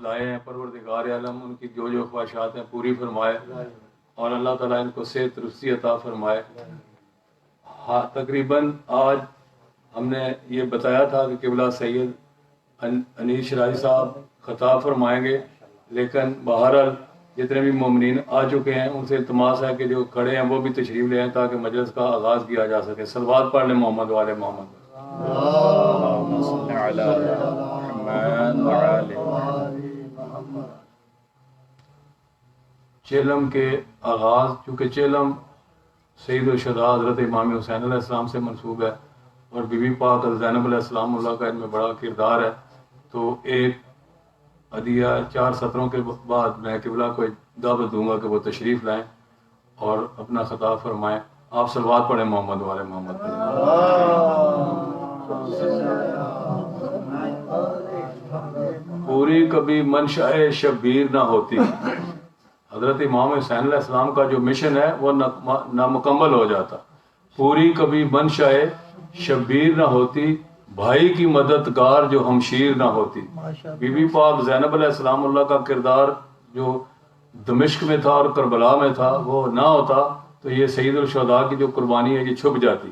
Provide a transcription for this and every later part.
لائے ہیں، پروردگار عالم ان کی جو جو خواہشات ہیں پوری فرمائے، اور اللہ تعالیٰ ان کو صحت درستی عطا فرمائے۔ ہاں، تقریباً آج ہم نے یہ بتایا تھا کہ قبلہ سید انیس شرائی صاحب خطاب فرمائیں گے، لیکن بہرحال جتنے بھی مومنین آ چکے ہیں ان سے التماس ہے کہ جو کھڑے ہیں وہ بھی تشریف لے آئیں تاکہ مجلس کا آغاز کیا جا سکے۔ صلوات پڑھ لیں محمد والے محمد۔ اللهم صل على محمد وعلى محمد۔ چیلم کے آغاز، چونکہ چیلم سید الشہداء حضرت امام حسین علیہ السلام سے منسوب ہے اور بی بی پاک زینب علیہ السلام اللہ کا ان میں بڑا کردار ہے، تو ایک عدیہ 4 سطروں کے بعد میں قبلہ کو دعوت دوں گا کہ وہ تشریف لائیں اور اپنا خطاب فرمائیں۔ آپ صلوات پڑھیں محمد والے محمد۔ پوری کبھی منشاء شبیر نہ ہوتی، حضرت امام حسین علیہ السلام کا جو مشن ہے وہ نامکمل ہو جاتا۔ پوری کبھی منشاء شبیر نہ ہوتی، بھائی کی مددگار جو ہمشیر نہ ہوتی۔ بی بی پاک زینب علیہ السلام اللہ کا کردار جو دمشق میں تھا اور کربلا میں تھا وہ نہ ہوتا تو یہ سید الشہداء کی جو قربانی ہے یہ چھپ جاتی۔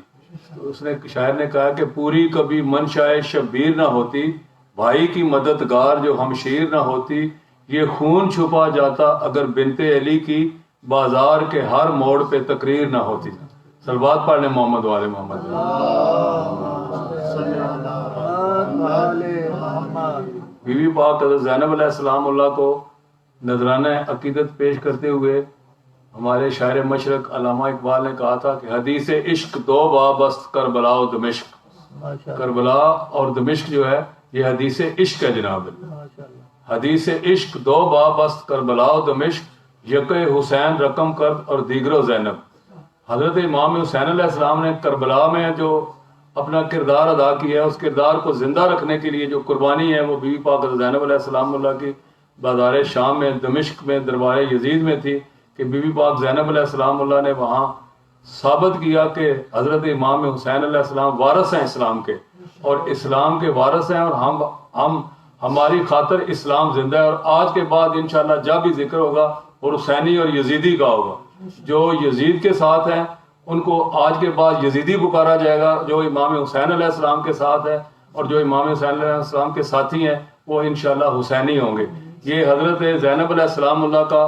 تو اس نے شاعر نے کہا کہ پوری کبھی منشاء شبیر نہ ہوتی، بھائی کی مددگار جو ہمشیر نہ ہوتی، یہ خون چھپا جاتا اگر بنت علی کی بازار کے ہر موڑ پہ تقریر نہ ہوتی۔ صلوات پڑھنے محمد والے محمد۔ بی بی پاک حضرت زینب علیہ السلام اللہ کو نذرانہ عقیدت پیش کرتے ہوئے ہمارے شاعر مشرق علامہ اقبال نے کہا تھا کہ حدیث عشق دو بابست کربلا و دمشق۔ کربلا اور دمشق جو ہے یہ حدیث عشق ہے جناب۔ حدیث عشق دو بابست کربلا و دمشق، یک حسین رقم کرد اور دیگر زینب۔ حضرت امام حسین علیہ السلام نے کربلا میں جو اپنا کردار ادا کیا ہے، اس کردار کو زندہ رکھنے کے لیے جو قربانی ہے وہ بی بی پاک زینب علیہ السلام اللہ کی بازار شام میں دمشق میں دربار یزید میں تھی کہ بی بی پاک زینب علیہ السلام اللہ نے وہاں ثابت کیا کہ حضرت امام حسین علیہ السلام وارث ہیں اسلام کے، اور اسلام کے وارث ہیں، اور ہم ہماری خاطر اسلام زندہ ہے، اور آج کے بعد انشاءاللہ جب بھی ذکر ہوگا اور حسینی اور یزیدی کا ہوگا۔ جو یزید کے ساتھ ہیں ان کو آج کے بعد یزیدی پکارا جائے گا، جو امام حسین علیہ السلام کے ساتھ ہے اور جو امام حسین علیہ السلام کے ساتھی ہیں وہ انشاءاللہ حسینی ہوں گے۔ یہ حضرت زینب علیہ السلام اللہ کا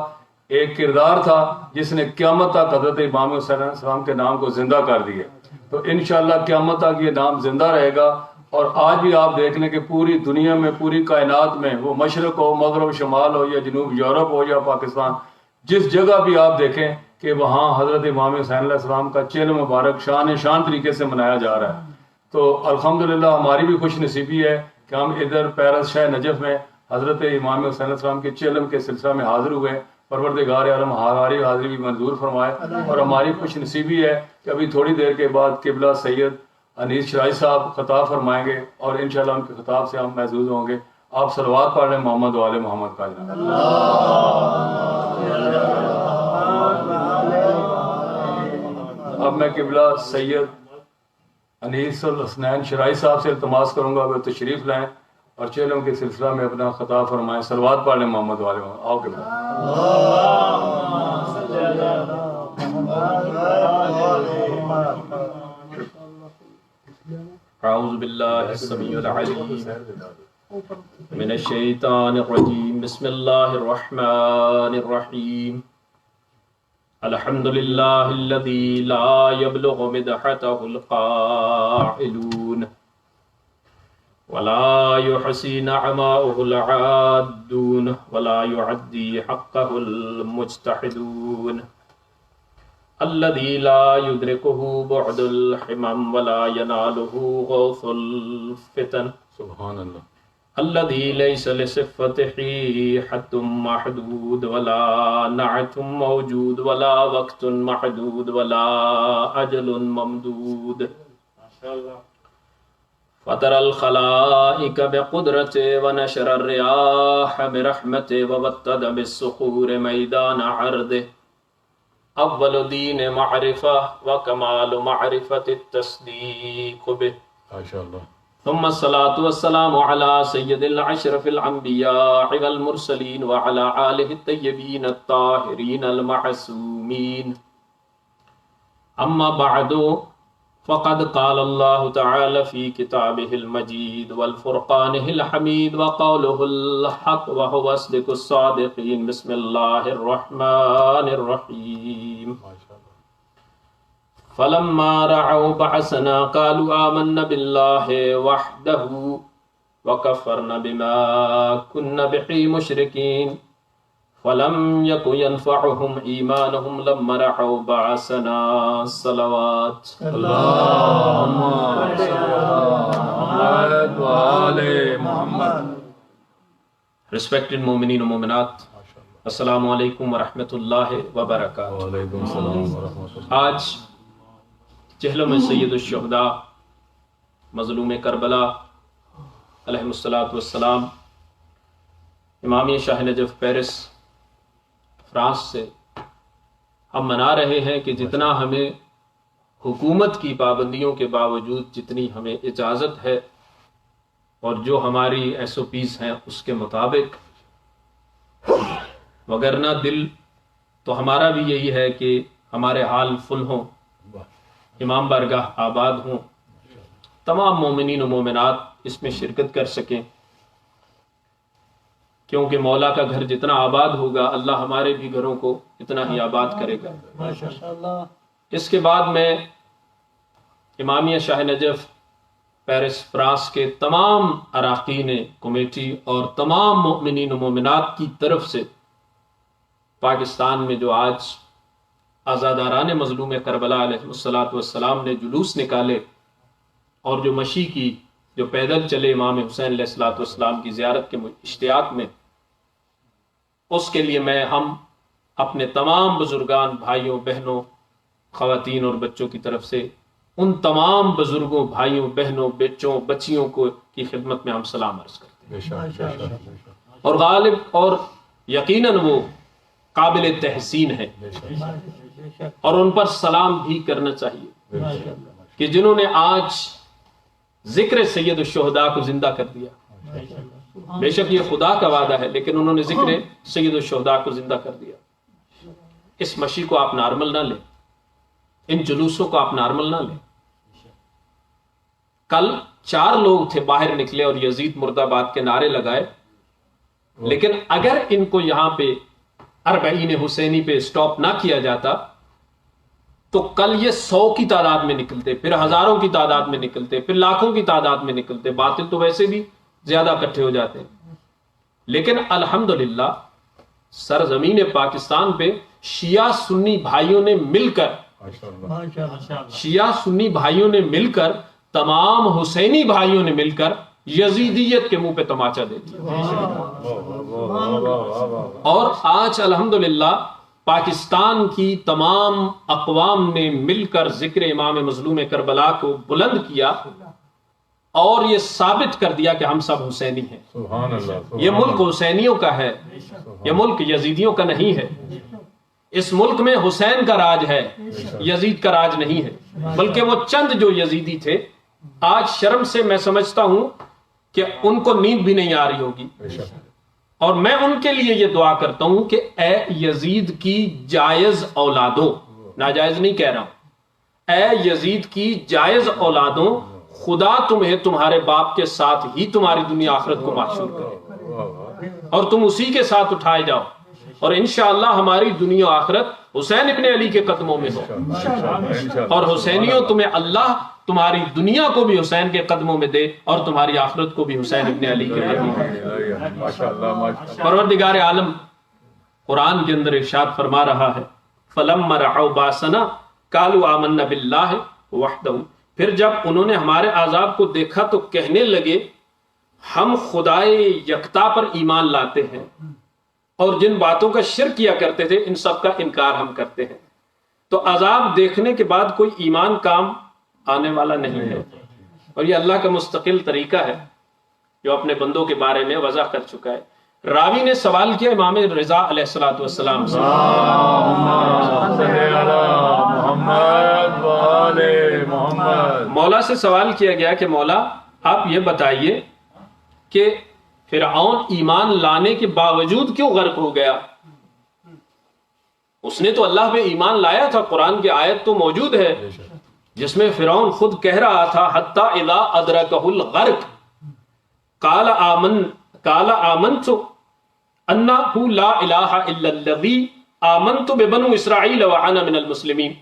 ایک کردار تھا جس نے قیامت تک حضرت امام حسین علیہ السلام کے نام کو زندہ کر دیا، تو انشاءاللہ قیامت تک یہ نام زندہ رہے گا۔ اور آج بھی آپ دیکھ لیں کہ پوری دنیا میں، پوری کائنات میں، وہ مشرق ہو، مغرب شمال ہو یا جنوب یورپ ہو یا پاکستان، جس جگہ بھی آپ دیکھیں کہ وہاں حضرت امام حسین علیہ السلام کا چین مبارک شان طریقے سے منایا جا رہا ہے۔ تو الحمدللہ ہماری بھی خوش نصیبی ہے کہ ہم ادھر پیرس شہر نجف میں حضرت امام حسین علیہ السلام کے چلم کے سلسلہ میں حاضر ہوئے۔ پروردگار عالم ہماری حاضری بھی منظور فرمائے، اور ہماری خوش نصیبی ہے کہ ابھی تھوڑی دیر کے بعد قبلہ سید انیس شرائی صاحب خطاب فرمائیں گے اور انشاءاللہ ان کے خطاب سے ہم محظوظ ہوں گے۔ آپ صلوات پڑھ رہے ہیں محمد والے محمد کا جناب۔ اب میں قبلہ سید انیس الحسنین شرائی صاحب سے التماس کروں گا وہ تشریف لائیں اور چیلوں کے سلسلہ میں اپنا خطاب فرمائیں۔ صلوات پڑھ لیں محمد والے محمد۔ آؤ قبلہ۔ اعوذ باللہ السمیع العلیم من الشیطان الرجیم، بسم اللہ الرحمن الرحیم۔ الحمد للہ الذی لا یبلغ مدحتہ القائلون ولا يحصي نعماءه العادون ولا يعدي حقه المجتحدون الذي لا يدركه بعد الحمم ولا يناله غوث الفتن سبحان اللہ۔ الذي ليس لصفته حد محدود ولا نعت موجود ولا وقت محدود ولا أجل ممدود فطر الخلائق بقدرته ونشر الرياح برحمته ووطد بالصخور ميدان عرضه اول دین معرفہ وکمال معرفت التصدیق به ماشاءاللہ۔ ثم الصلاة والسلام على سيد الأشرف الأنبياء والمرسلين وعلى آله الطيبين الطاهرين المعصومين. أما بعد فقد قال الله تعالى في كتابه المجيد والفرقانه الحميد وقوله الحق وهو أصدق الصادقين. بسم الله الرحمن الرحيم. فلما رعوا بعثنا قالوا آمنا بالله وحده وكفرنا بما كنا به مشركين فلم يكن ينفعهم إيمانهم لما رعوا بعثنا. صلوات اللهم صل على محمد وآل محمد. Respected مومنین و مومنات، السلام علیکم ورحمۃ اللہ وبرکاتہ. وعلیکم السلام ورحمۃ اللہ. آج جہلم سید الشہداء مظلوم کربلا علیہ الصلوۃ والسلام امامیہ شاہ نجف پیرس فرانس سے ہم منا رہے ہیں کہ جتنا ہمیں حکومت کی پابندیوں کے باوجود جتنی ہمیں اجازت ہے اور جو ہماری ایس او پیز ہیں اس کے مطابق، وگرنہ دل تو ہمارا بھی یہی ہے کہ ہمارے حال فل ہوں، امام بارگاہ آباد ہوں، تمام مومنین و مومنات اس میں شرکت کر سکیں، کیونکہ مولا کا گھر جتنا آباد ہوگا اللہ ہمارے بھی گھروں کو اتنا ہی آباد کرے گا. اس کے بعد میں امامیہ شاہ نجف پیرس فرانس کے تمام اراکین کمیٹی اور تمام مؤمنین و مومنات کی طرف سے پاکستان میں جو آج آزاداران مظلوم کربلا علیہ الصلوۃ والسلام نے جلوس نکالے اور جو مشی کی، جو پیدل چلے امام حسین علیہ الصلوۃ والسلام کی زیارت کے اشتیاق میں، اس کے لیے میں ہم اپنے تمام بزرگان، بھائیوں، بہنوں، خواتین اور بچوں کی طرف سے ان تمام بزرگوں، بھائیوں، بہنوں، بچوں، بچیوں کو کی خدمت میں ہم سلام عرض کرتے ہیں. اور غالب اور یقیناً وہ قابل تحسین ہے اور ان پر سلام بھی کرنا چاہیے کہ جنہوں نے آج ذکر سید الشہداء کو زندہ کر دیا. بے شک یہ خدا کا وعدہ ہے، لیکن انہوں نے ذکر سید الشہداء کو زندہ کر دیا. اس مشی کو آپ نارمل نہ لیں، ان جلوسوں کو آپ نارمل نہ لیں. کل 4 لوگ تھے باہر نکلے اور یزید مرد آباد کے نعرے لگائے، لیکن اگر ان کو یہاں پہ 40 حسینی پہ سٹاپ نہ کیا جاتا تو کل یہ 100 کی تعداد میں نکلتے، پھر ہزاروں کی تعداد میں نکلتے، پھر لاکھوں کی تعداد میں نکلتے. باطل تو ویسے بھی زیادہ اکٹھے ہو جاتے ہیں. لیکن الحمدللہ سرزمین پاکستان پہ شیعہ سنی بھائیوں نے مل کر تمام حسینی بھائیوں نے مل کر یزیدیت کے منہ پہ تماچا دے دیا. اور آج الحمدللہ پاکستان کی تمام اقوام نے مل کر ذکر امام مظلوم کربلا کو بلند کیا اور یہ ثابت کر دیا کہ ہم سب حسینی ہیں. یہ ملک حسینیوں کا ہے، یہ ملک یزیدیوں کا نہیں ہے. اس ملک میں حسین کا راج ہے، یزید کا راج نہیں ہے. بلکہ وہ چند جو یزیدی تھے آج شرم سے میں سمجھتا ہوں کہ ان کو نیند بھی نہیں آ رہی ہوگی، اور میں ان کے لیے یہ دعا کرتا ہوں کہ اے یزید کی جائز اولادوں، ناجائز نہیں کہہ رہا ہوں، اے یزید کی جائز اولادوں، خدا تمہیں تمہارے باپ کے ساتھ ہی تمہاری دنیا آخرت کو محشور کرے اور تم اسی کے ساتھ اٹھائے جاؤ، اور انشاءاللہ ہماری دنیا آخرت حسین ابن علی کے قدموں میں ہو. اور حسینیوں تمہیں اللہ تمہاری دنیا کو بھی حسین کے قدموں میں دے اور تمہاری آخرت کو بھی حسین ابن علی کے قدموں میں دے. پروردگار عالم قرآن کے اندر ارشاد فرما رہا ہے فَلَمَّا رَعَوْا بَأْسَنَا قَالُوا آمَنَّا بِاللَّهِ وَحْدَهُ. پھر جب انہوں نے ہمارے عذاب کو دیکھا تو کہنے لگے ہم خدائے یکتا پر ایمان لاتے ہیں اور جن باتوں کا شرک کیا کرتے تھے ان سب کا انکار ہم کرتے ہیں. تو عذاب دیکھنے کے بعد کوئی ایمان کام آنے والا نہیں ہے. اور یہ اللہ کا مستقل طریقہ ہے جو اپنے بندوں کے بارے میں وضع کر چکا ہے. راوی نے سوال کیا امام رضا علیہ السلام سے، مولا سے سوال کیا گیا کہ مولا آپ یہ بتائیے کہ فرعون ایمان لانے کے باوجود کیوں غرق ہو گیا؟ اس نے تو اللہ پہ ایمان لایا تھا. قرآن کی آیت تو موجود ہے جس میں فرعون خود کہہ رہا تھا حتی اذا ادرکہ الغرق قال آمنت انہ لا الہ الا الذی آمنت ببنو اسرائیل وانا من المسلمین،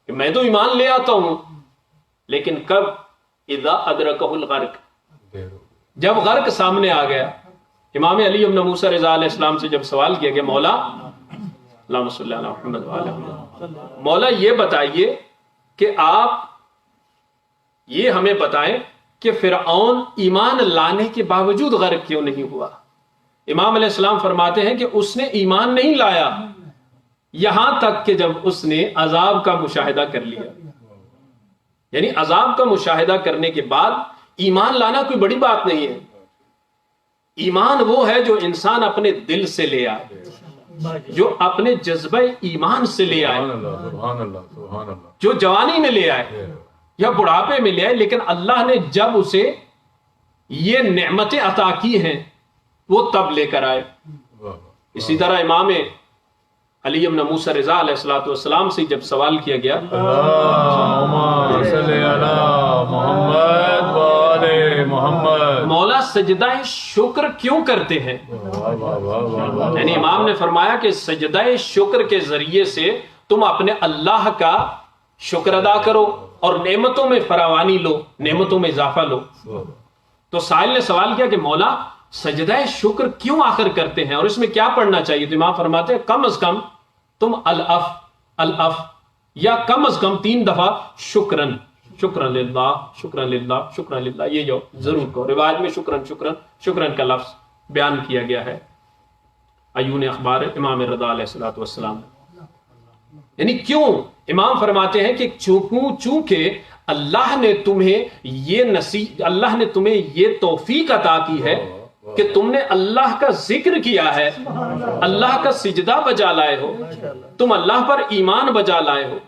کہ میں تو ایمان لے آتا ہوں، لیکن کب؟ اذا ادرکہ الغرق، جب غرق سامنے آ گیا. امام علی ابن موسیٰ رضا علیہ السلام سے جب سوال کیا کہ مولا اللہم صلی علی محمد وعلی محمد، مولا یہ بتائیے کہ آپ یہ ہمیں بتائیں کہ فرعون ایمان لانے کے باوجود غرق کیوں نہیں ہوا؟ امام علیہ السلام فرماتے ہیں کہ اس نے ایمان نہیں لایا یہاں تک کہ جب اس نے عذاب کا مشاہدہ کر لیا. یعنی عذاب کا مشاہدہ کرنے کے بعد ایمان لانا کوئی بڑی بات نہیں ہے. ایمان وہ ہے جو انسان اپنے دل سے لے آئے، جو اپنے جذبہ ایمان سے لے آئے، جو جوانی میں لے آئے یا بڑھاپے میں لے آئے، لیکن اللہ نے جب اسے یہ نعمتیں عطا کی ہیں وہ تب لے کر آئے. اسی طرح امام علی ابن موسیٰ رضا علیہ السلام سے جب سوال کیا گیا مولا سجدہ شکر کیوں کرتے ہیں، یعنی امام نے فرمایا کہ سجدہ شکر کے ذریعے سے تم اپنے اللہ کا شکر ادا کرو اور نعمتوں میں فراوانی لو، نعمتوں میں اضافہ لو. تو سائل نے سوال کیا کہ مولا سجدہ شکر کیوں آخر کرتے ہیں اور اس میں کیا پڑھنا چاہیے؟ تو امام فرماتے ہیں کم از کم تم الاف یا کم از کم 3 دفعہ شکرن للہ شکرن للہ شکرن للہ یہ جو ضرور کہو. روایت میں شکرن کا لفظ بیان کیا گیا ہے عیون اخبار امام رضا علیہ السلام. یعنی کیوں؟ امام فرماتے ہیں کہ چونکہ اللہ نے تمہیں یہ توفیق عطا کی ہے کہ تم نے اللہ کا ذکر کیا ہے، اللہ کا سجدہ بجا لائے ہو، تم اللہ پر ایمان بجا لائے ہو،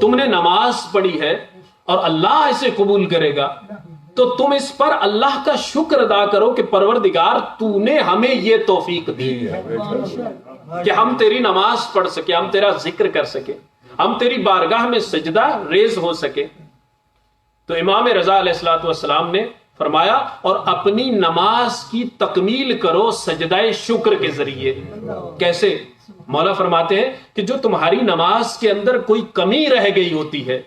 تم نے نماز پڑھی ہے اور اللہ اسے قبول کرے گا، تو تم اس پر اللہ کا شکر ادا کرو کہ پروردگار تو نے ہمیں یہ توفیق دی کہ ہم تیری نماز پڑھ سکے، ہم تیرا ذکر کر سکے، ہم تیری بارگاہ میں سجدہ ریز ہو سکے. تو امام رضا علیہ السلام نے فرمایا اور اپنی نماز کی تکمیل کرو سجدہ شکر کے ذریعے. کیسے؟ مولا فرماتے ہیں کہ جو تمہاری نماز کے اندر کوئی کمی رہ گئی ہوتی ہے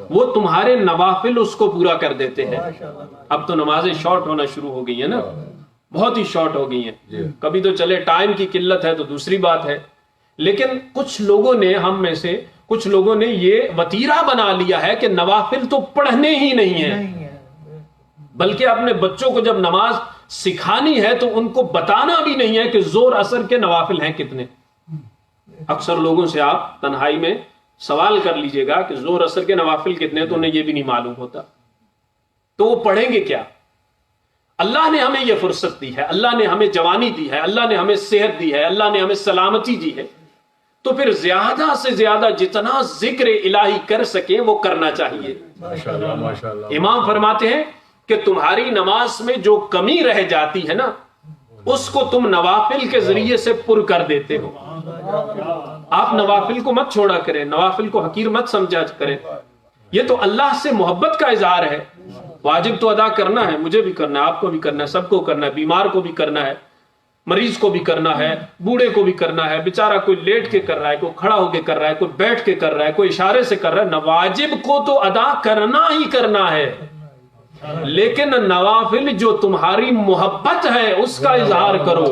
وہ تمہارے نوافل اس کو پورا کر دیتے ہیں. اب تو نمازیں شارٹ ہونا شروع ہو گئی ہیں نا، بہت ہی شارٹ ہو گئی ہیں. کبھی تو چلے ٹائم کی قلت ہے تو دوسری بات ہے، لیکن کچھ لوگوں نے، ہم میں سے کچھ لوگوں نے یہ وتیرہ بنا لیا ہے کہ نوافل تو پڑھنے ہی نہیں ہیں، بلکہ اپنے بچوں کو جب نماز سکھانی ہے تو ان کو بتانا بھی نہیں ہے کہ زور اثر کے نوافل ہیں کتنے. اکثر لوگوں سے آپ تنہائی میں سوال کر لیجئے گا کہ زور اثر کے نوافل کتنے، تو انہیں یہ بھی نہیں معلوم ہوتا. تو وہ پڑھیں گے کیا؟ اللہ نے ہمیں یہ فرصت دی ہے، اللہ نے ہمیں جوانی دی ہے، اللہ نے ہمیں صحت دی ہے، اللہ نے ہمیں سلامتی دی ہے، تو پھر زیادہ سے زیادہ جتنا ذکر الہی کر سکیں وہ کرنا چاہیے. امام فرماتے ہیں کہ تمہاری نماز میں جو کمی رہ جاتی ہے نا اس کو تم نوافل کے ذریعے سے پر کر دیتے ہو. آپ نوافل کو مت چھوڑا کریں، نوافل کو حقیر مت سمجھا کریں. یہ تو اللہ سے محبت کا اظہار ہے. واجب تو ادا کرنا ہے، مجھے بھی کرنا ہے، آپ کو بھی کرنا ہے، سب کو کرنا ہے، بیمار کو بھی کرنا ہے، مریض کو بھی کرنا ہے، بوڑھے کو بھی کرنا ہے. بیچارہ کوئی لیٹ کے کر رہا ہے، کوئی کھڑا ہو کے کر رہا ہے، کوئی بیٹھ کے کر رہا ہے، کوئی اشارے سے کر رہا ہے. واجب کو تو ادا کرنا ہی کرنا ہے، لیکن نوافل جو تمہاری محبت ہے اس کا اظہار کرو،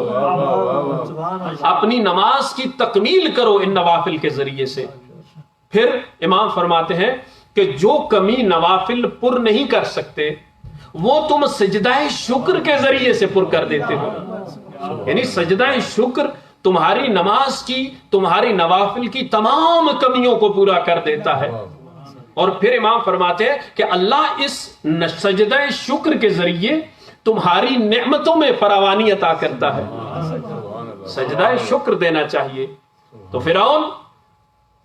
اپنی نماز کی تکمیل کرو ان نوافل کے ذریعے سے. پھر امام فرماتے ہیں کہ جو کمی نوافل پر نہیں کر سکتے وہ تم سجدہ شکر کے ذریعے سے پر کر دیتے ہو. یعنی سجدہ شکر تمہاری نماز کی، تمہاری نوافل کی تمام کمیوں کو پورا کر دیتا ہے. اور پھر امام فرماتے ہیں کہ اللہ اس سجدہ شکر کے ذریعے تمہاری نعمتوں میں فراوانی عطا کرتا ہے. سجدہ شکر دینا چاہیے. تو فرعون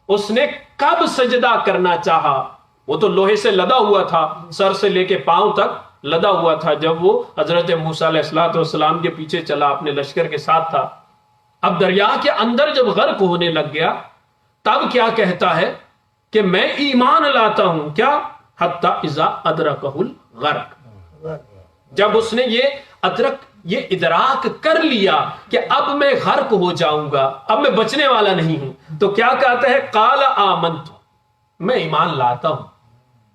اس نے کب سجدہ کرنا چاہا؟ وہ تو لوہے سے لدا ہوا تھا سر سے لے کے پاؤں تک، لدا ہوا تھا جب وہ حضرت موسیٰ علیہ السلام کے پیچھے چلا، اپنے لشکر کے ساتھ تھا. اب دریا کے اندر جب غرق ہونے لگ گیا تب کیا کہتا ہے کہ میں ایمان لاتا ہوں، کیا حتی اذا ادرکہ الغرق، جب اس نے یہ ادراک کر لیا کہ اب میں غرق ہو جاؤں گا، اب میں بچنے والا نہیں ہوں، تو کیا کہتا ہے قال آمنت، میں ایمان لاتا ہوں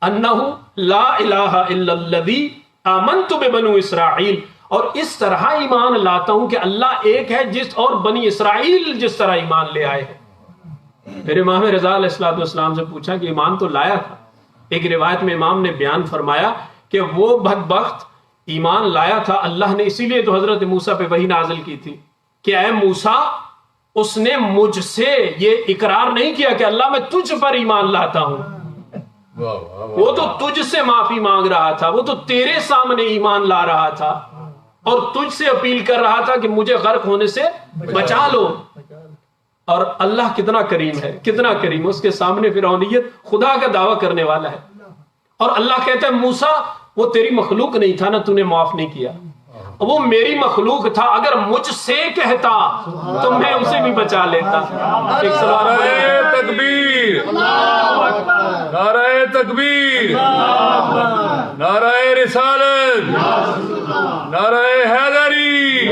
انہ لا الہ الا الذی آمنت ببنو اسرائیل، اور اس طرح ایمان لاتا ہوں کہ اللہ ایک ہے اور بنی اسرائیل جس طرح ایمان لے آئے ہیں. پھر امام رضا علیہ السلام سے پوچھا کہ ایمان تو لایا تھا. ایک روایت میں امام نے بیان فرمایا کہ وہ بدبخت ایمان لایا تھا، اللہ نے اسی لیے تو حضرت موسیٰ پہ وحی نازل کی تھی کہ اے موسیٰ، اس نے مجھ سے یہ اقرار نہیں کیا کہ اللہ میں تجھ پر ایمان لاتا ہوں، وہ تو تجھ سے معافی مانگ رہا تھا، وہ تو تیرے سامنے ایمان لا رہا تھا اور تجھ سے اپیل کر رہا تھا کہ مجھے غرق ہونے سے بچا لو. اور اللہ کتنا کریم ہے، کتنا کریم، اس کے سامنے فرعونیت خدا کا دعویٰ کرنے والا ہے. اور اللہ کہتا ہے موسیٰ وہ تیری مخلوق نہیں تھا نا، تو نے معاف نہیں کیا، وہ میری مخلوق تھا، اگر مجھ سے کہتا تو میں اسے بھی بچا لیتا. ایک نعرہ تکبیر، نعرہ تکبیر، نعرہ رسالت، نعرہ حیدری،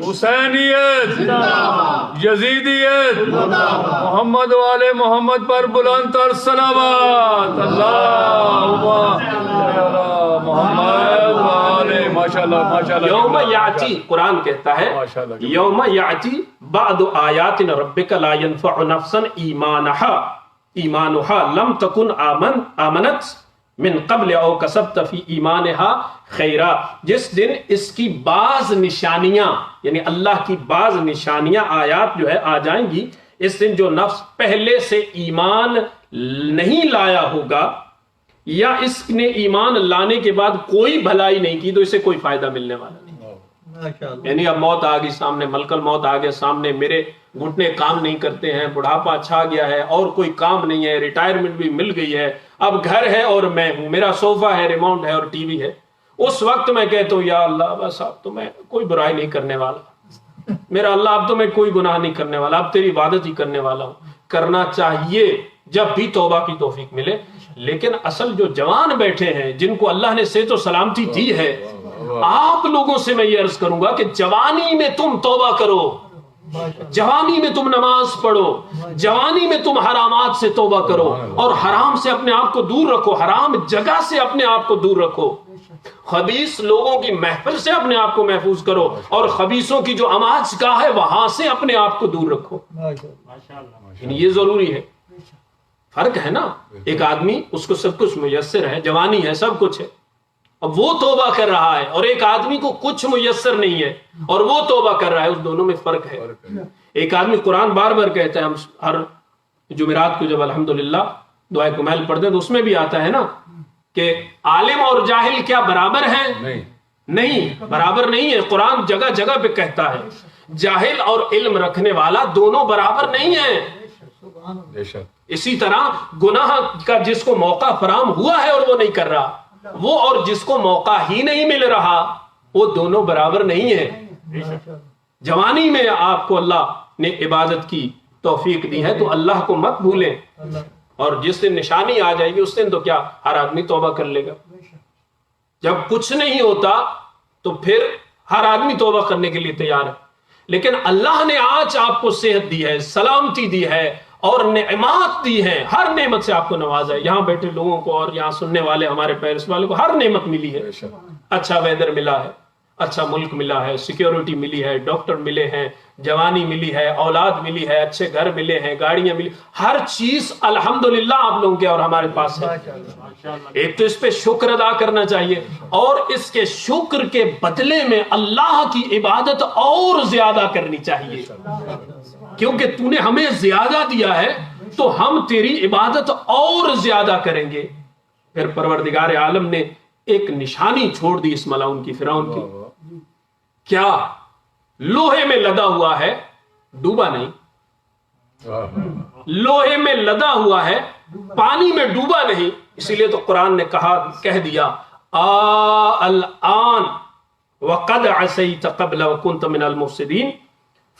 حسینیت، یزیدیت، محمد والے محمد پر بلند تر صلوات. اللہم محمد والے، ماشاءاللہ ماشاءاللہ. یوم یاتی، قرآن کہتا ہے یوم یاتی بعد آیات ربک لا ينفع نفسا ایمانها لم تکن آمنت من قبل او کسبت فی ایمانها خیرا. جس دن اس کی بعض نشانیاں، یعنی اللہ کی بعض نشانیاں آیات جو ہے آ جائیں گی، اس دن جو نفس پہلے سے ایمان نہیں لایا ہوگا یا اس نے ایمان لانے کے بعد کوئی بھلائی نہیں کی تو اسے کوئی فائدہ ملنے والا نہیں. یعنی اب موت آ گئی سامنے، ملکل موت آ گیا سامنے، میرے گھٹنے کام نہیں کرتے ہیں، بڑھاپا چھا گیا ہے اور کوئی کام نہیں ہے، ریٹائرمنٹ بھی مل گئی ہے، اب گھر ہے اور میں ہوں، میرا صوفہ ہے، ریموٹ ہے اور ٹی وی ہے. اس وقت میں کہتا ہوں یا اللہ بس اب تو میں کوئی برائی نہیں کرنے والا، میرا اللہ اب تو میں کوئی گناہ نہیں کرنے والا، اب تیری عبادت ہی کرنے والا ہوں. کرنا چاہیے جب بھی توبہ کی توفیق ملے. لیکن اصل جو جوان بیٹھے ہیں جن کو اللہ نے صحت و سلامتی دی ہے، آپ لوگوں سے میں یہ عرض کروں گا کہ جوانی میں تم توبہ کرو، جوانی میں تم نماز پڑھو، جوانی میں تم حرامات سے توبہ کرو اور حرام سے اپنے آپ کو دور رکھو، حرام جگہ سے اپنے آپ کو دور رکھو، خبیث لوگوں کی محفل سے اپنے آپ کو محفوظ کرو اور خبیثوں کی جو اماج گاہ ہے وہاں سے اپنے آپ کو دور رکھو. یہ ضروری ہے. فرق ہے نا، ایک آدمی اس کو سب کچھ میسر ہے، جوانی ہے، سب کچھ ہے، اب وہ توبہ کر رہا ہے، اور ایک آدمی کو کچھ میسر نہیں ہے اور وہ توبہ کر رہا ہے، اس دونوں میں فرق ہے. ایک آدمی قرآن بار بار کہتا ہے، ہم ہر جمعرات کو جب الحمدللہ دعائے کمیل پڑھتے ہیں تو اس میں بھی آتا ہے نا کہ عالم اور جاہل کیا برابر ہیں؟ نہیں، برابر نہیں ہے. قرآن جگہ جگہ پہ کہتا ہے جاہل اور علم رکھنے والا دونوں برابر نہیں ہیں. اسی طرح گناہ کا جس کو موقع فراہم ہوا ہے اور وہ نہیں کر رہا، وہ اور جس کو موقع ہی نہیں مل رہا، وہ دونوں برابر نہیں ہیں. جوانی میں آپ کو اللہ نے عبادت کی توفیق دی ہے تو اللہ کو مت بھولیں، اور جس دن نشانی آ جائے گی اس دن تو کیا ہر آدمی توبہ کر لے گا. جب کچھ نہیں ہوتا تو پھر ہر آدمی توبہ کرنے کے لیے تیار ہے. لیکن اللہ نے آج آپ کو صحت دی ہے، سلامتی دی ہے اور نعمات دی ہیں، ہر نعمت سے آپ کو نوازا ہے. یہاں بیٹھے لوگوں کو اور یہاں سننے والے ہمارے پیرس والے کو ہر نعمت ملی ہے. اچھا ویدر ملا ہے، اچھا ملک ملا ہے، سیکیورٹی ملی ہے، ڈاکٹر ملے ہیں، جوانی ملی ہے، اولاد ملی ہے، اچھے گھر ملے ہیں، گاڑیاں ملی، ہر چیز الحمدللہ آپ لوگوں کے اور ہمارے پاس ہے. ایک تو اس پہ شکر ادا کرنا چاہیے اور اس کے شکر کے بدلے میں اللہ کی عبادت اور زیادہ کرنی چاہیے، کیونکہ تو نے ہمیں زیادہ دیا ہے تو ہم تیری عبادت اور زیادہ کریں گے. پھر پروردگار عالم نے ایک نشانی چھوڑ دی اس ملعون کی، فرعون کی. کیا؟ لوہے میں لدا ہوا ہے، ڈوبا نہیں. لوہے میں لدا ہوا ہے، پانی میں ڈوبا نہیں. اسی لیے تو قرآن نے کہہ دیا الآن وقد عصیت قبل وکنت من المفسدین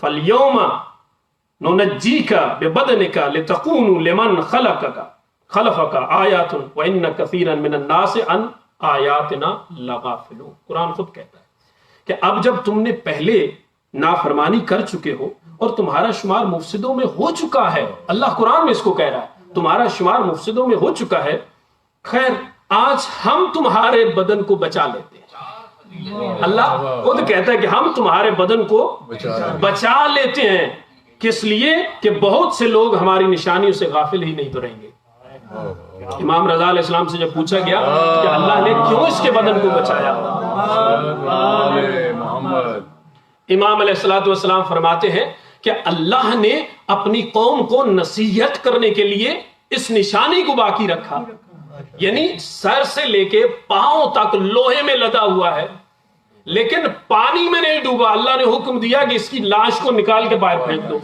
فالیوم ننجیک ببدنک لتکون لمن خلفک آیات وان کثیرا من الناس عن آیاتنا لغافلون. قرآن خود کہتا ہے کہ اب جب تم نے پہلے نافرمانی کر چکے ہو اور تمہارا شمار مفسدوں میں ہو چکا ہے، اللہ قرآن میں اس کو کہہ رہا ہے تمہارا شمار مفسدوں میں ہو چکا ہے، خیر آج ہم تمہارے بدن کو بچا لیتے ہیں. اللہ خود کہتا ہے کہ ہم تمہارے بدن کو بچا لیتے ہیں. کس لیے؟ کہ بہت سے لوگ ہماری نشانیوں سے غافل ہی نہیں تو رہیں گے. امام رضا علیہ السلام سے جب پوچھا گیا کہ اللہ نے کیوں اس کے بدن کو بچایا، امام علیہ السلام فرماتے ہیں کہ اللہ نے اپنی قوم کو نصیحت کرنے کے لیے اس نشانی کو باقی رکھا، یعنی سر سے لے کے پاؤں تک لوہے میں لدا ہوا ہے لیکن پانی میں نہیں ڈوبا. اللہ نے حکم دیا کہ اس کی لاش کو نکال کے باہر پھینک دو،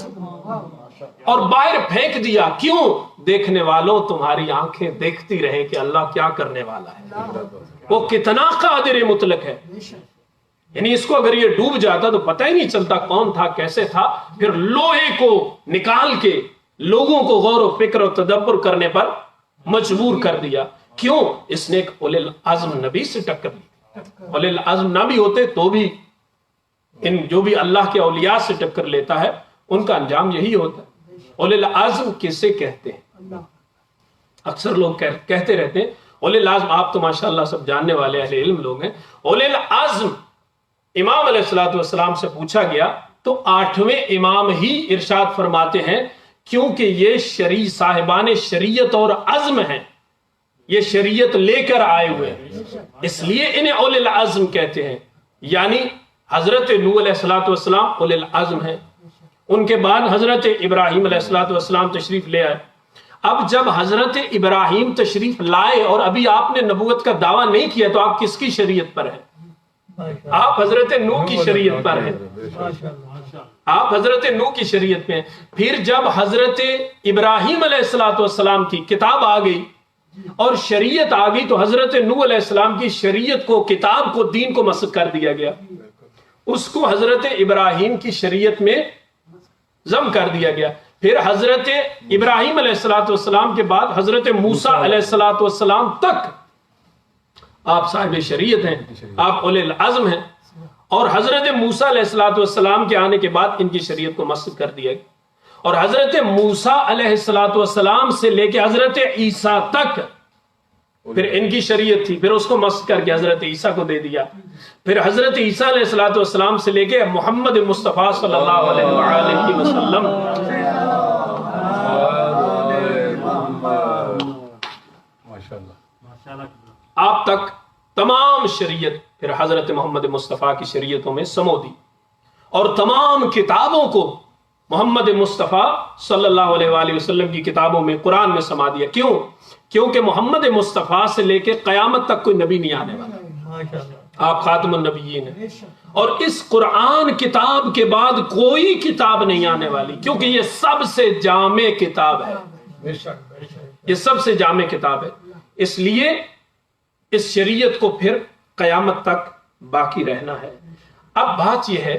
اور باہر پھینک دیا. کیوں؟ دیکھنے والوں تمہاری آنکھیں دیکھتی رہیں کہ اللہ کیا کرنے والا ہے، وہ کتنا قادر مطلق ہے. یعنی اس کو اگر یہ ڈوب جاتا تو پتہ ہی نہیں چلتا کون تھا کیسے تھا. پھر لوہے کو نکال کے لوگوں کو غور و فکر و تدبر کرنے پر مجبور کر دیا. کیوں؟ اس نے ایک اولی العزم نبی سے ٹکر لی. اولی العزم نہ بھی ہوتے تو بھی ان جو بھی اللہ کے اولیاء سے ٹکر لیتا ہے ان کا انجام یہی ہوتا ہے. اولی العزم کسے کہتے ہیں؟ اکثر لوگ کہتے رہتے ہیں اولی العزم. آپ تو ماشاءاللہ سب جاننے والے اہل علم لوگ ہیں. اولی العزم امام علیہ السلام سے پوچھا گیا تو 8ویں امام ہی ارشاد فرماتے ہیں کیونکہ یہ صاحبان شریعت اور عزم ہیں، یہ شریعت لے کر آئے ہوئے ہیں، اس لیے انہیں اولی العزم کہتے ہیں. یعنی حضرت نوح علیہ السلام اولی العزم ہیں. ان کے بعد حضرت ابراہیم علیہ السلام تشریف لے آئے. اب جب حضرت ابراہیم تشریف لائے اور ابھی آپ نے نبوت کا دعویٰ نہیں کیا تو آپ کس کی شریعت پر ہیں؟ آپ حضرت نوح کی شریعت پر ہیں. آپ حضرت نوح کی شریعت میں ہیں. پھر جب حضرت ابراہیم علیہ السلام کی کتاب آ گئی اور شریعت آ گئی تو حضرت نوح علیہ السلام کی شریعت کو، کتاب کو، دین کو مسخ کر دیا گیا. اس کو حضرت ابراہیم کی شریعت میں ضم کر دیا گیا. پھر حضرت ابراہیم علیہ السلام کے بعد حضرت موسیٰ علیہ السلام تک آپ صاحب شریعت ہیں، آپ اولی العزم ہیں. اور حضرت موسیٰ علیہ السلام کے آنے کے بعد ان کی شریعت کو مسخ کر دیا گیا. اور حضرت موسیٰ علیہ السلام سے لے کے حضرت عیسیٰ تک پھر ان کی شریعت تھی، پھر اس کو مسخ کر کے حضرت عیسیٰ کو دے دیا. پھر حضرت عیسیٰ علیہ السلام سے لے کے محمد مصطفیٰ صلی اللہ علیہ وآلہ وسلم آپ تک تمام شریعت پھر حضرت محمد مصطفیٰ کی شریعتوں میں سمو دی اور تمام کتابوں کو محمد مصطفیٰ صلی اللہ علیہ وآلہ وسلم کی کتابوں میں، قرآن میں سما دیا. کیوں؟ کیونکہ محمد مصطفیٰ سے لے کے قیامت تک کوئی نبی نہیں آنے والا، آپ خاتم النبیین ہیں. اور اس قرآن کتاب کے بعد کوئی کتاب نہیں آنے والی کیونکہ یہ سب سے جامع کتاب ہے، یہ سب سے جامع کتاب ہے. اس لیے اس شریعت کو پھر قیامت تک باقی رہنا ہے. اب بات یہ ہے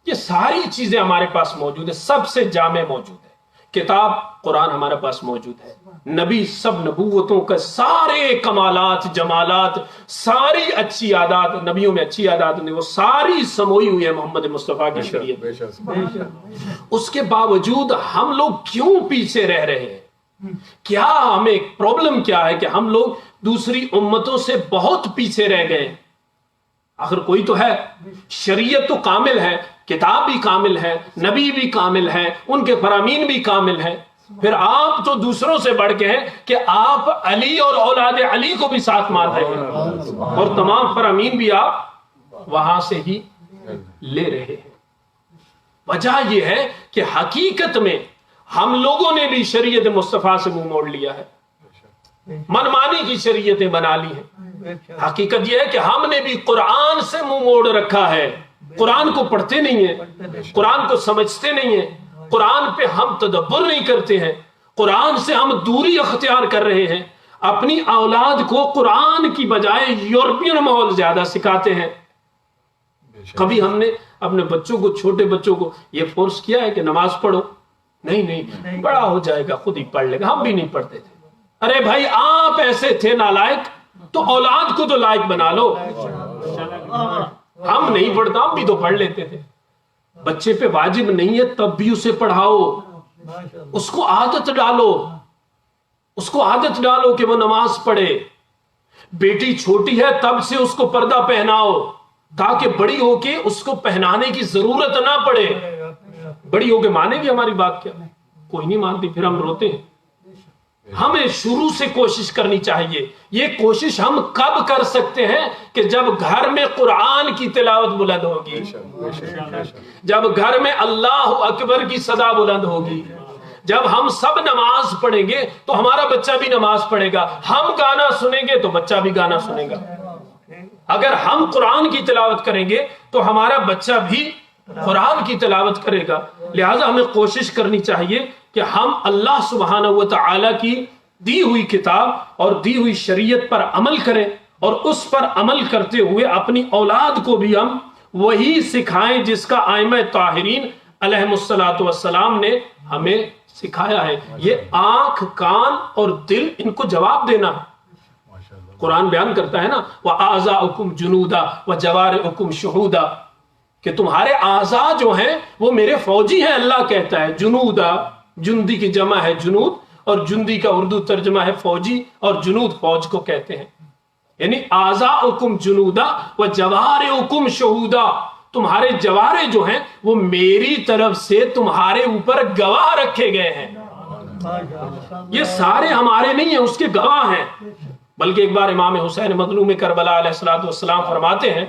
یہ ساری چیزیں ہمارے پاس موجود ہے، سب سے جامع موجود ہے. کتاب قرآن ہمارے پاس موجود ہے، نبی سب نبوتوں کا سارے کمالات، جمالات، ساری اچھی عادات، نبیوں میں اچھی عادات وہ ساری سموئی ہوئی ہے محمد مصطفیٰ کی شریعت. اس کے باوجود ہم لوگ کیوں پیچھے رہ رہے ہیں؟ کیا ہمیں پرابلم کیا ہے کہ ہم لوگ دوسری امتوں سے بہت پیچھے رہ گئے؟ آخر کوئی تو ہے. شریعت تو کامل ہے، کتاب بھی کامل ہے، نبی بھی کامل ہے، ان کے فرامین بھی کامل ہے. پھر آپ تو دوسروں سے بڑھ کے ہیں کہ آپ علی اور اولاد علی کو بھی ساتھ مان رہے ہیں اور تمام فرامین بھی آپ وہاں سے ہی لے رہے ہیں. وجہ یہ ہے کہ حقیقت میں ہم لوگوں نے بھی شریعت مصطفیٰ سے منہ موڑ لیا ہے، منمانی کی شریعتیں بنا لی ہیں. حقیقت یہ ہے کہ ہم نے بھی قرآن سے منہ موڑ رکھا ہے. قرآن کو پڑھتے نہیں ہیں، قرآن کو سمجھتے نہیں ہیں، قرآن پہ ہم تدبر نہیں کرتے ہیں، قرآن سے ہم دوری اختیار کر رہے ہیں. اپنی اولاد کو قرآن کی بجائے یورپین ماحول زیادہ سکھاتے ہیں. کبھی ہم نے اپنے بچوں کو, چھوٹے بچوں کو یہ فورس کیا ہے کہ نماز پڑھو؟ نہیں, بڑا ہو جائے گا خود ہی پڑھ لے گا. ہم بھی نہیں پڑھتے تھے. ارے بھائی آپ ایسے تھے نالائق, تو اولاد کو تو لائق بنا لو. ہم نہیں پڑھتا, ہم بھی تو پڑھ لیتے تھے. بچے پہ واجب نہیں ہے تب بھی اسے پڑھاؤ, اس کو عادت ڈالو, اس کو عادت ڈالو کہ وہ نماز پڑھے. بیٹی چھوٹی ہے تب سے اس کو پردہ پہناؤ تاکہ بڑی ہو کے اس کو پہنانے کی ضرورت نہ پڑے. بڑی ہو کے مانے گی ہماری بات؟ کیا کوئی نہیں مانتی, پھر ہم روتے ہیں. ہمیں شروع سے کوشش کرنی چاہیے. یہ کوشش ہم کب کر سکتے ہیں؟ کہ جب گھر میں قرآن کی تلاوت بلند ہوگی, جب گھر میں اللہ اکبر کی صدا بلند ہوگی, جب ہم سب نماز پڑھیں گے تو ہمارا بچہ بھی نماز پڑھے گا. ہم گانا سنیں گے تو بچہ بھی گانا سنے گا. اگر ہم قرآن کی تلاوت کریں گے تو ہمارا بچہ بھی قرآن کی تلاوت کرے گا. لہٰذا ہمیں کوشش کرنی چاہیے کہ ہم اللہ سبحانہ و تعالی کی دی ہوئی کتاب اور دی ہوئی شریعت پر عمل کریں, اور اس پر عمل کرتے ہوئے اپنی اولاد کو بھی ہم وہی سکھائیں جس کا ائمہ طاہرین علیہم الصلاۃ والسلام نے ہمیں سکھایا ہے. یہ آنکھ, کان اور دل, ان کو جواب دینا ہے. قرآن بیان کرتا ہے نا, وَأَعْزَاؤُكُمْ جُنُودًا وَجَوَارِحُكُمْ شُهُودًا, کہ تمہارے اعضاء جو ہیں وہ میرے فوجی ہیں. اللہ کہتا ہے جنودا, جندی کی جمع ہے جنود, اور جندی کا اردو ترجمہ ہے فوجی, اور جنود فوج کو کہتے ہیں. یعنی اعضاؤکم جنودا وجوارحکم شہودا, تمہارے جوارے جو ہیں وہ میری طرف سے تمہارے اوپر گواہ رکھے گئے ہیں. یہ سارے ہمارے نہیں ہیں, اس کے گواہ ہیں. بلکہ ایک بار امام حسین مظلوم کربلا علیہ الصلوۃ والسلام فرماتے ہیں,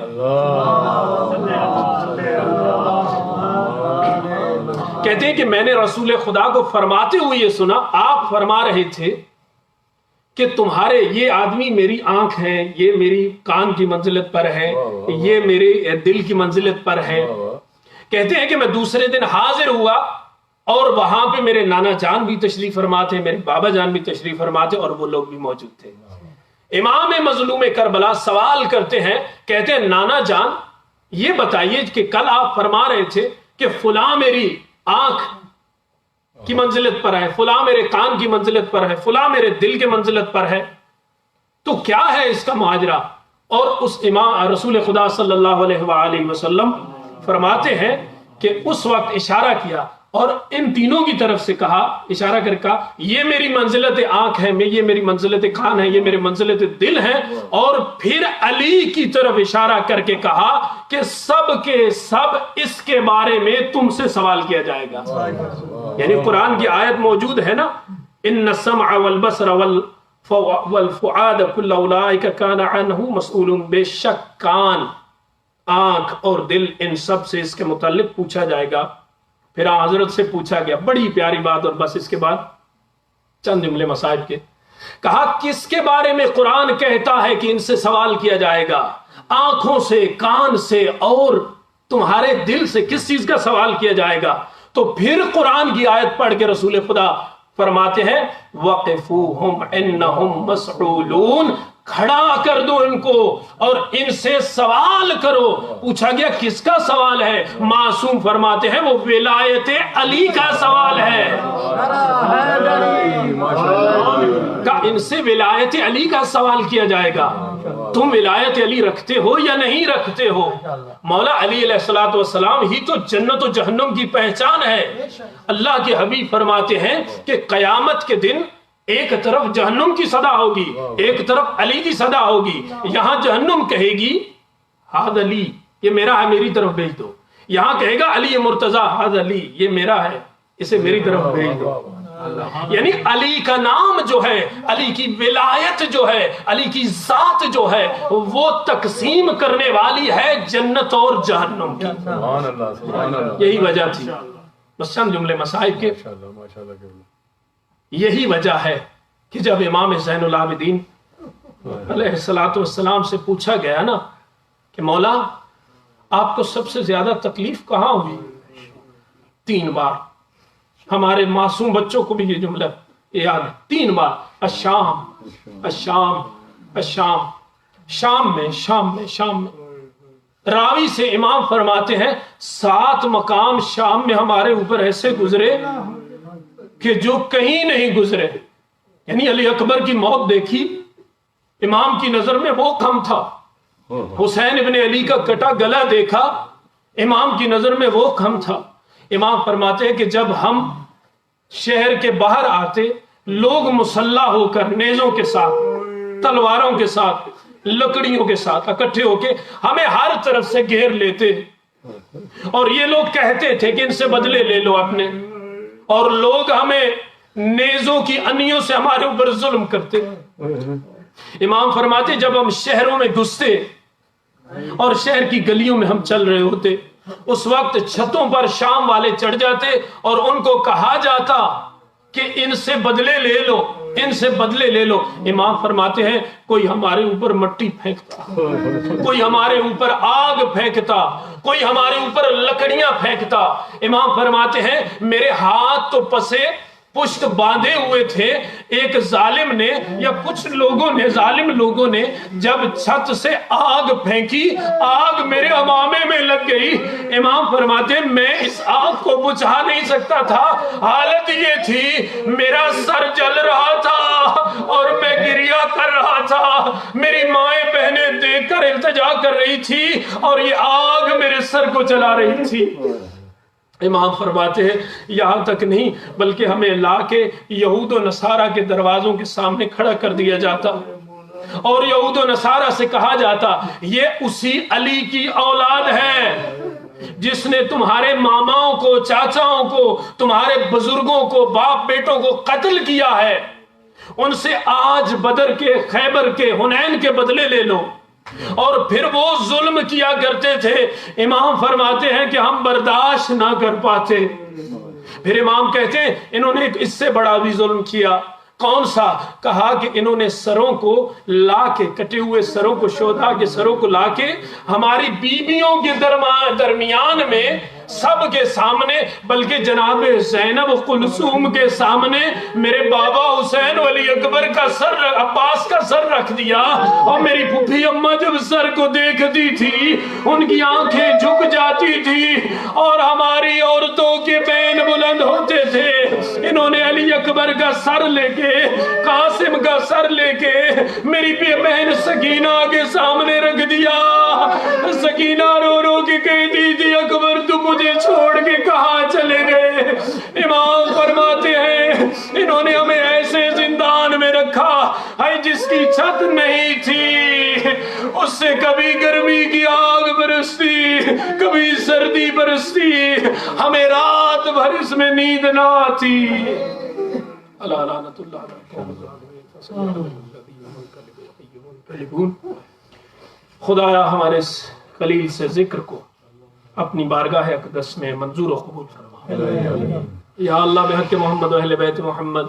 کہتے ہیں کہ میں نے رسول خدا کو فرماتے ہوئے یہ سنا. آپ فرما رہے تھے کہ تمہارے یہ آدمی میری آنکھ ہیں, یہ میری کان کی منزلت پر ہے, یہ میرے دل کی منزلت پر ہے. کہتے ہیں کہ میں دوسرے دن حاضر ہوا اور وہاں پہ میرے نانا جان بھی تشریف فرما تھے, میرے بابا جان بھی تشریف فرما تھے, اور وہ لوگ بھی موجود تھے. امام مظلوم کربلا سوال کرتے ہیں, کہتے ہیں نانا جان یہ بتائیے کہ کل آپ فرما رہے تھے کہ فلاں میری آنکھ کی منزلت پر ہے, فلاں میرے کان کی منزلت پر ہے, فلاں میرے دل کے منزلت پر ہے, تو کیا ہے اس کا ماجرا؟ اور اس امام رسول خدا صلی اللہ علیہ وآلہ وسلم فرماتے ہیں کہ اس وقت اشارہ کیا اور ان تینوں کی طرف سے کہا, اشارہ کر کہا یہ میری منزلت آنکھ ہے, یہ میری منزلت کان ہے, یہ میری منزلت دل ہے. اور پھر علی کی طرف اشارہ کر کے کہا کہ سب کے سب اس کے بارے میں تم سے سوال کیا جائے گا. یعنی قرآن کی آیت موجود ہے نا, ان السمع والبصر والفؤاد كل اولئک کان عنہ مسئول, بے شک کان, آنکھ اور دل, ان سب سے اس کے متعلق پوچھا جائے گا. پھر حضرت سے پوچھا گیا, بڑی پیاری بات, اور بس اس کے بعد چند جملے مصائب کے. کہا کس کے بارے میں قرآن کہتا ہے کہ ان سے سوال کیا جائے گا؟ آنکھوں سے, کان سے اور تمہارے دل سے کس چیز کا سوال کیا جائے گا؟ تو پھر قرآن کی آیت پڑھ کے رسول خدا فرماتے ہیں وَقِفُوهُمْ إِنَّهُمْ مَسْئُولُونَ, کھڑا کر دو ان کو اور ان سے سوال کرو. پوچھا گیا کس کا سوال ہے؟ معصوم فرماتے ہیں وہ ولایت علی کا سوال ہے. کہ ان سے ولایت علی کا سوال کیا جائے گا. تم ولایت علی رکھتے ہو یا نہیں رکھتے ہو؟ مولا علی علیہ الصلوۃ والسلام ہی تو جنت و جہنم کی پہچان ہے. اللہ کے حبیب فرماتے ہیں کہ قیامت کے دن ایک طرف جہنم کی صدا ہوگی, ایک طرف علی کی صدا ہوگی. یہاں جہنم کہے گی ہاد علی, یہ میرا ہے, میری طرف بھیج دو. یہاں کہے گا علی مرتضی, ہاد علی, یہ میرا ہے, اسے میری طرف بھیج دو. یعنی علی کا نام جو ہے, علی کی ولایت جو ہے, علی کی ذات جو ہے, وہ تقسیم کرنے والی ہے جنت اور جہنم کی. یہی وجہ تھی. بس چند جملے مصائب کے. یہی وجہ ہے کہ جب امام زین العابدین علیہ الصلوۃ والسلام سے پوچھا گیا نا کہ مولا آپ کو سب سے زیادہ تکلیف کہاں ہوئی؟ 3 بار. ہمارے معصوم بچوں کو بھی یہ جملہ یاد ہے, 3 بار. الشام, الشام الشام، شام میں راوی سے امام فرماتے ہیں 7 مقام شام میں ہمارے اوپر ایسے گزرے کہ جو کہیں نہیں گزرے. یعنی علی اکبر کی موت دیکھی، امام کی نظر میں وہ کم تھا. حسین ابن علی کا کٹا گلا دیکھا، امام کی نظر میں وہ کم تھا. امام فرماتے ہیں کہ جب ہم شہر کے باہر آتے، لوگ مسلح ہو کر نیزوں کے ساتھ، تلواروں کے ساتھ، لکڑیوں کے ساتھ اکٹھے ہو کے ہمیں ہر طرف سے گھیر لیتے، اور یہ لوگ کہتے تھے کہ ان سے بدلے لے لو اپنے، اور لوگ ہمیں نیزوں کی انیوں سے ہمارے اوپر ظلم کرتے. امام فرماتے جب ہم شہروں میں گھستے اور شہر کی گلیوں میں ہم چل رہے ہوتے، اس وقت چھتوں پر شام والے چڑھ جاتے اور ان کو کہا جاتا کہ ان سے بدلے لے لو، ان سے بدلے لے لو. امام فرماتے ہیں کوئی ہمارے اوپر مٹی پھینکتا، کوئی ہمارے اوپر آگ پھینکتا، کوئی ہمارے اوپر لکڑیاں پھینکتا. امام فرماتے ہیں میرے ہاتھ تو پسے پشت باندھے ہوئے تھے. ایک ظالم نے یا کچھ لوگوں نے، ظالم لوگوں نے جب چھت سے آگ پھینکی، آگ میرے امامے میں لگ گئی. امام فرماتے ہیں میں اس آگ کو بجھا نہیں سکتا تھا. حالت یہ تھی میرا سر جل رہا تھا اور میں گریہ کر رہا تھا. میری مائیں بہنیں دیکھ کر التجا کر رہی تھی اور یہ آگ میرے سر کو جلا رہی تھی. امام فرماتے ہیں یہاں تک نہیں بلکہ ہمیں لا کے یہود و نصارہ کے دروازوں کے سامنے کھڑا کر دیا جاتا اور یہود و نصارہ سے کہا جاتا یہ اسی علی کی اولاد ہے جس نے تمہارے ماماؤں کو، چاچاؤں کو، تمہارے بزرگوں کو، باپ بیٹوں کو قتل کیا ہے. ان سے آج بدر کے، خیبر کے، حنین کے بدلے لے لو. اور پھر وہ ظلم کیا کرتے تھے. امام فرماتے ہیں کہ ہم برداشت نہ کر پاتے. پھر امام کہتے ہیں انہوں نے اس سے بڑا بھی ظلم کیا. کون سا؟ کہا کہ انہوں نے سروں کو لا کے، کٹے ہوئے سروں کو، شہداء کے سروں کو لا کے ہماری بیویوں کے درمیان میں، سب کے سامنے، بلکہ جناب زینب کلثوم کے سامنے میرے بابا حسین علی اکبر کا سر، عباس کا سر رکھ دیا. اور میری پھوپھی اماں جب سر کو دیکھتی تھی ان کی آنکھیں جھک جاتی تھی اور ہماری عورتوں کے بین بلند ہوتے تھے. انہوں نے علی اکبر کا سر لے کے، قاسم کا سر لے کے میری بہن سکینہ کے سامنے رکھ دیا. سکینہ رو رو کے کہتی تھی اکبر تو مجھے چھوڑ کے کہاں چلے گئے. امام فرماتے ہیں انہوں نے ہمیں ایسے زندان میں رکھا ہے جس کی چھت نہیں تھی، اس سے کبھی گرمی کی آگ برستی، کبھی سردی برستی، ہمیں رات بھر اس میں نیند نہ آتی. اللہ لعنت اللہ علیہ. خدایا ہمارے اس خلیل سے ذکر کو اپنی بارگاہ اقدس میں منظور و قبول فرما. یا اللہ بحق محمد و اہل بیت محمد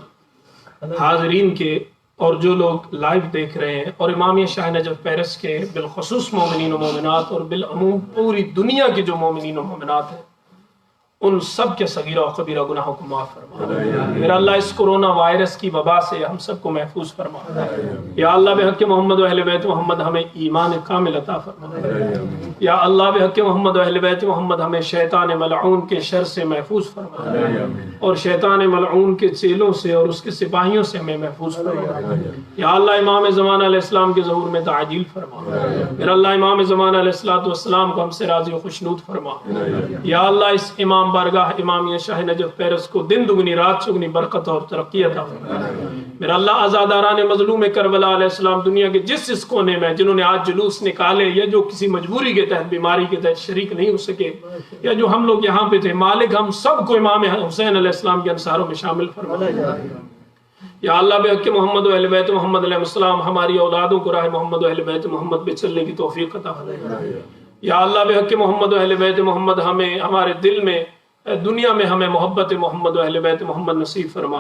حاضرین کے اور جو لوگ لائیو دیکھ رہے ہیں اور امامیہ شاہ نجف پیرس کے بالخصوص مومنین و مومنات اور بالعموم پوری دنیا کے جو مومنین و مومنات ہیں ان سب کے صغیرہ و کبیرہ گناہوں کو معاف فرما. میرا اللہ اس کرونا وائرس کی وبا سے ہم سب کو محفوظ فرما. یا اللہ بحق محمد و اہل بیت محمد ہمیں ایمان کامل عطا فرما. یا اللہ بحق محمد و اہل بیت محمد ہمیں شیطان ملعون کے شر سے محفوظ فرما اور شیطان ملعون کے چیلوں سے اور اس کے سپاہیوں سے ہمیں محفوظ فرما. یا اللہ امام زمان علیہ السلام کے ظہور میں تعجیل فرما. میرا اللہ امام زمان علیہ السلام کو ہم سے راضی و خوشنود فرما. یا اللہ اس امام بارگاہ امامیہ شاہ نجف پیرس کو دن دگنی رات چگنی برکت اور ترقی عطا فرما. میرا اللہ آزاداران مظلوم کربلا علیہ السلام دنیا کے جس کونے میں جنہوں نے آج جلوس نکالے یا جو کسی مجبوری کے تحت، بیماری کے تحت شریک نہیں ہو سکے، یا جو ہم لوگ یہاں پہ تھے، مالک ہم سب کو امام حسین علیہ السلام کے انصاروں میں شامل فرما. یا اللہ بحق محمد و اہل بیت محمد علیہ السلام ہماری اولادوں کو راہ محمد و اہل بیت محمد پہ چلنے کی توفیق عطا فرما. یا اللہ بحق محمد و اہل بیت محمد ہمیں ہمارے دل میں، دنیا میں ہمیں محبت محمد و اہل بیت محمد نصیب فرما.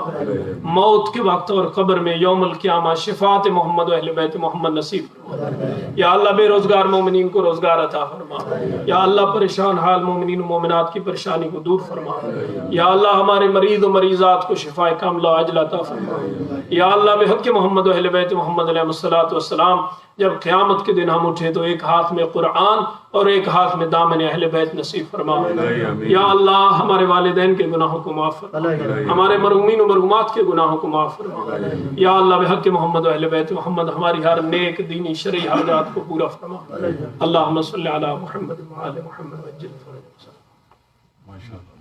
موت کے وقت اور قبر میں یوم القیامہ شفاعت محمد و اہل بیت محمد نصیب فرما. یا اللہ بے روزگار مومنین کو روزگار عطا فرما. یا اللہ پریشان حال مومنین و مومنات کی پریشانی کو دور فرما. یا اللہ ہمارے مریض و مریضات کو شفاء کاملہ عاجلہ عطا فرما. یا اللہ بحق محمد و اہل بیت محمد علیہ الصلوۃ والسلام جب قیامت کے دن ہم اٹھے تو ایک ہاتھ میں قرآن اور ایک ہاتھ میں دامن اہل بیت نصیب فرما. یا اللہ ہمارے والدین کے گناہوں کو معاف فرما, ہمارے مرحومین و مرحومات کے گناہوں کو معاف فرما. یا اللہ بحق محمد و اہل بیت محمد ہماری ہر نیک دینی شرعی حاجات کو پورا فرما. اللہم صلی علی محمد و علی محمد وعجل فرجہ. ماشاء اللہ.